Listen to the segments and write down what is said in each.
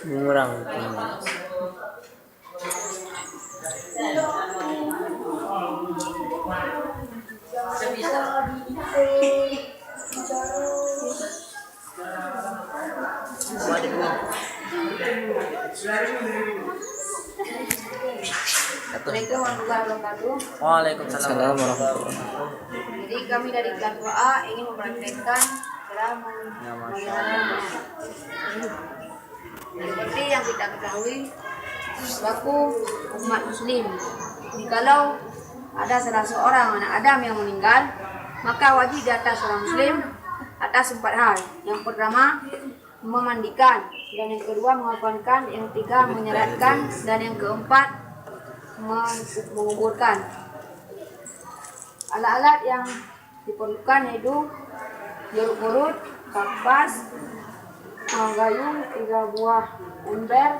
Murang. Assalamualaikum warahmatullahi wabarakatuh. Waalaikumsalam warahmatullahi. Jadi kami dari kelas A ingin mempraktekkan cara memelihara seperti yang kita ketahui selaku umat muslim. Jikalau ada salah seorang anak Adam yang meninggal, maka wajib di atas seorang muslim atas 4 hal. Yang pertama, memandikan, dan yang kedua mengafankan, yang ketiga menyelatkan, dan yang keempat menguburkan. Alat-alat yang diperlukan yaitu jeruk purut, kapas, gayung, 3 buah ember,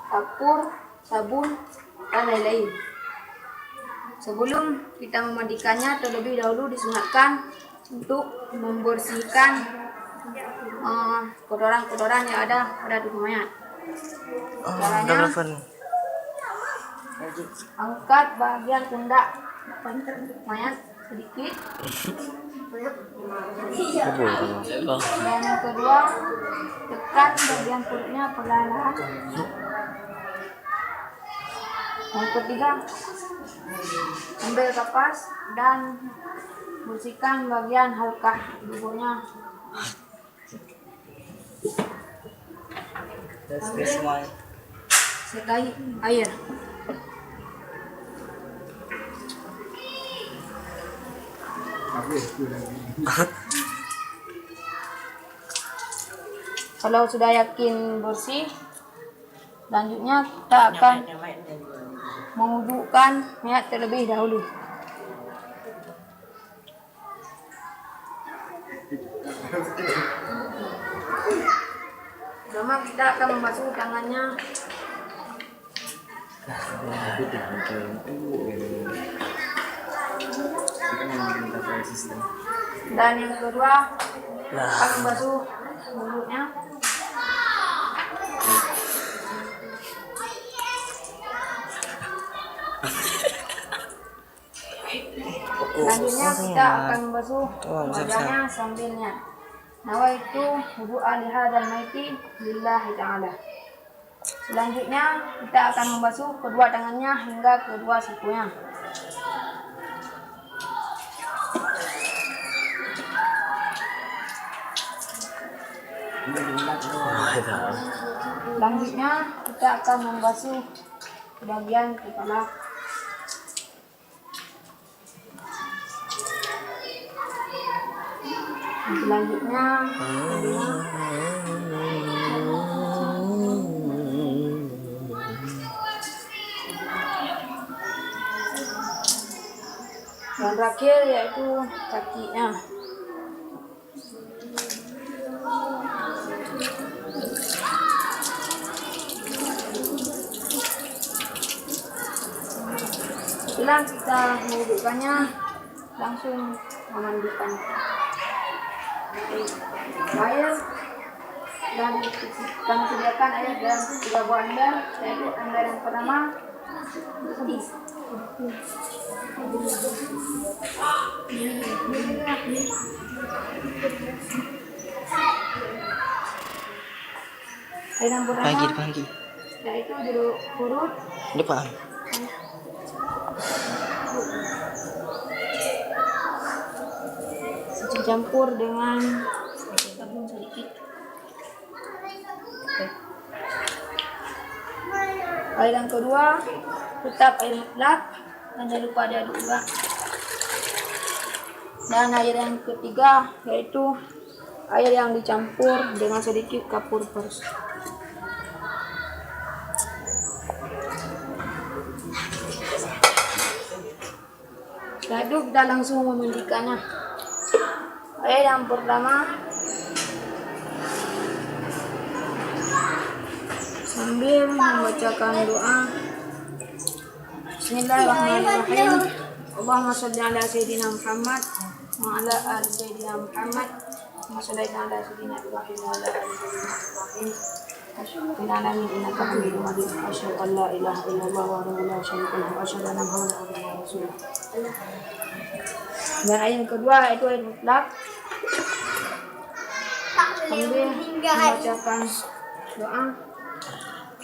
kapur, sabun, dan lain-lain. Sebelum kita memandikannya, terlebih dahulu disunatkan untuk membersihkan kotoran-kotoran yang ada pada tubuh mayat. Caranya, angkat bagian pundak mayat sedikit, dan yang kedua tekan bagian perutnya perlahan. Yang ketiga, ambil kapas dan bersihkan bagian halkah tubuhnya. Sedai air. Kalau sudah yakin bersih, selanjutnya kita akan mewudukkan mayat terlebih dahulu. Pertama kita akan membasuh tangannya. Dan yang kedua akan membasuh mulutnya. Selanjutnya kita akan membasuh wajahnya sambil niat. Nawaitu wudu ali hadzal maiti lillahi ta'ala. Selanjutnya kita akan membasuh kedua tangannya hingga kedua sikunya. Selanjutnya kita akan membasuh bagian kepala. Selanjutnya yang terakhir yaitu kakinya. Setelah kita mewudukkannya, langsung memandikan. Air dan kami sediakan air dalam 3 buah ember, yaitu ember yang pertama air yang pertama yaitu jeruk purut depan. Dicampur dengan sabun sedikit. Air yang kedua tetap air mutlak dan jangan lupa diaduk juga. Dan air yang ketiga yaitu air yang dicampur dengan sedikit kapur pers. Lalu kita langsung memandikannya. Air yang pertama sambil membacakan doa. Bismillahirrahmanirrahim. Allahumma sholli ala sayyidina Muhammad وعلى آل سيدنا محمد كما صليت على سيدنا إبراهيم وعلى آل سيدنا إبراهيم في العالمين إنك حميد مجيد أشهد أن لا إله إلا الله وحده لا شريك له وأشهد أن محمدا عبده ورسوله. Dan ayat yang kedua itu ayat mutlak. Kemudian membacakan doa.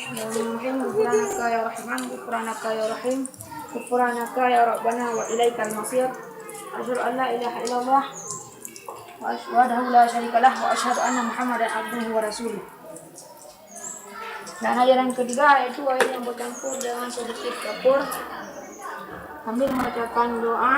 Ghufranaka ya Rahman, Ghufranaka ya Rahim, Ghufranaka ya Rabbana wa ilaikal masir. Asyhadu an la ilaha illallah wahdahu la syarikalah wa asyhadu anna Muhammadan abduhu wa rasuluh. Dan ayat yang ketiga yaitu ayat yang bercampur dengan sedikit kapur. Sambil membacakan doa